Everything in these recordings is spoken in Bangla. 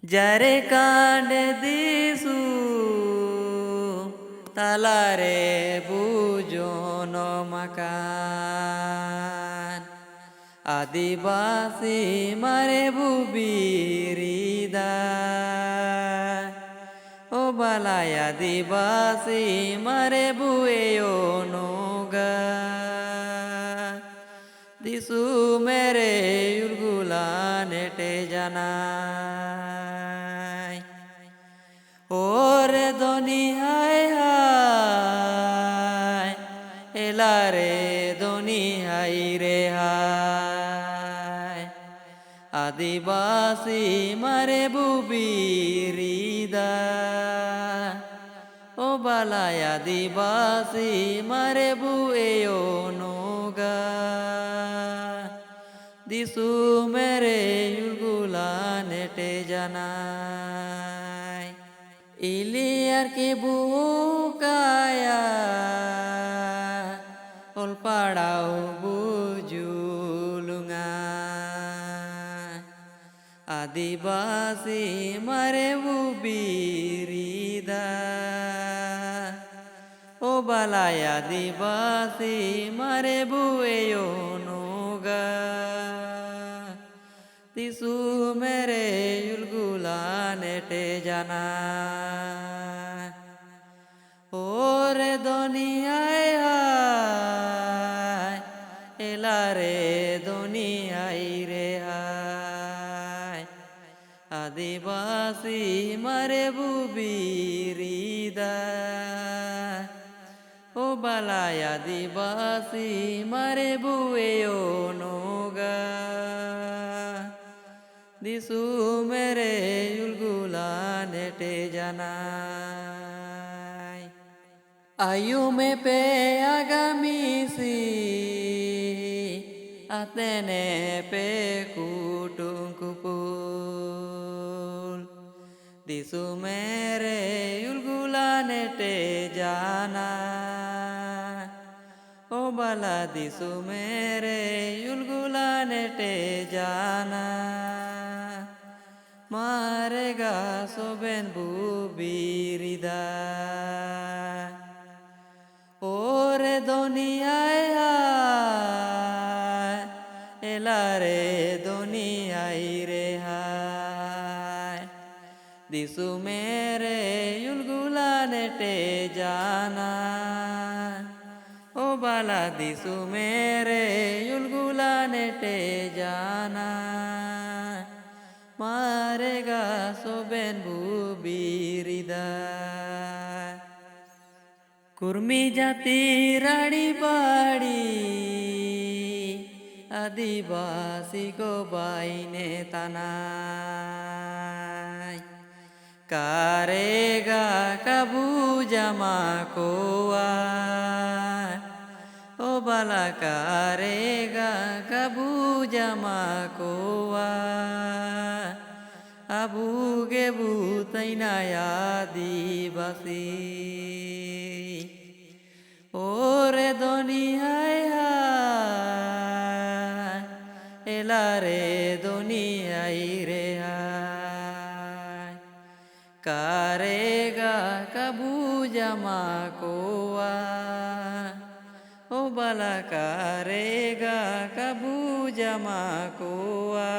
যারে কাণ্ডে দিছু তালারে বুজন মাকান আদিবাসী মারে বুবিরিদা ও বালায় আদিবাসী মারে বুয়ে অনুগা দিছু মেরে উলগুলা নেটে জানাই ওরে দনি হায় হায় এলারে দনি হাই রে হায় আদিবাসী মারে বুবিরিদা ও বালায় আদিবাসী মারে বুয়ে অনুগা দিছু মেরে উলগুলা নেটে জানাই ইলিয়ার কি বুকায়া অলপাড়াও বুজুলুঙা আদিবাসী মারে বুবিরিদা ও বালায় আদিবাসী মারে বুয়ে অনুগা দিছু মেরে উলগুলা নেটে জানাই ওরে দুনিয়ায় হায় এলারে দুনিয়ায় রে হায় আদিবাসী মারে বুবিরিদা ও বালায় আদিবাসী মারে বুয়ে অনুগা দিছু মেরে উলগুলা নেটে জানাই আয়ু মে পে আগামী সি আতেনে পে কুটুম কুপুল দিছু মেরে উলগুলা নেটে জানাই ও বালা দিছু মেরে উলগুলা নেটে জানাই মারেগা সোবেন বুবিরিদা ওরে দুনিয়ায় হায় এলারে দুনিয়ায় রে হায় দিছু মেরে উলগুলা নেটে জানাই ও বালা দিছু মেরে উলগুলা নেটে জানাই মারেগা সোবেন বুবিরিদা কুর্মি জাতি রাড়ি বাড়ি আদিবাসী গো বাইনে তানাই কারেগা কাবু জামা কোয়া ও বালা কারেগা কাবু জামা কোয়া আবু গেবু তাইনায়া আদিবাসী ওরে দুনিয়ায় হায় এলারে দুনিয়ায় রে হায় কারেগা কাবু জামা কোয়া ও বালা কারেগা কাবু জামা কোয়া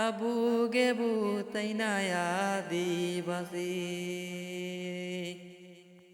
আবু গেবু তাইনায়া আদিবাসী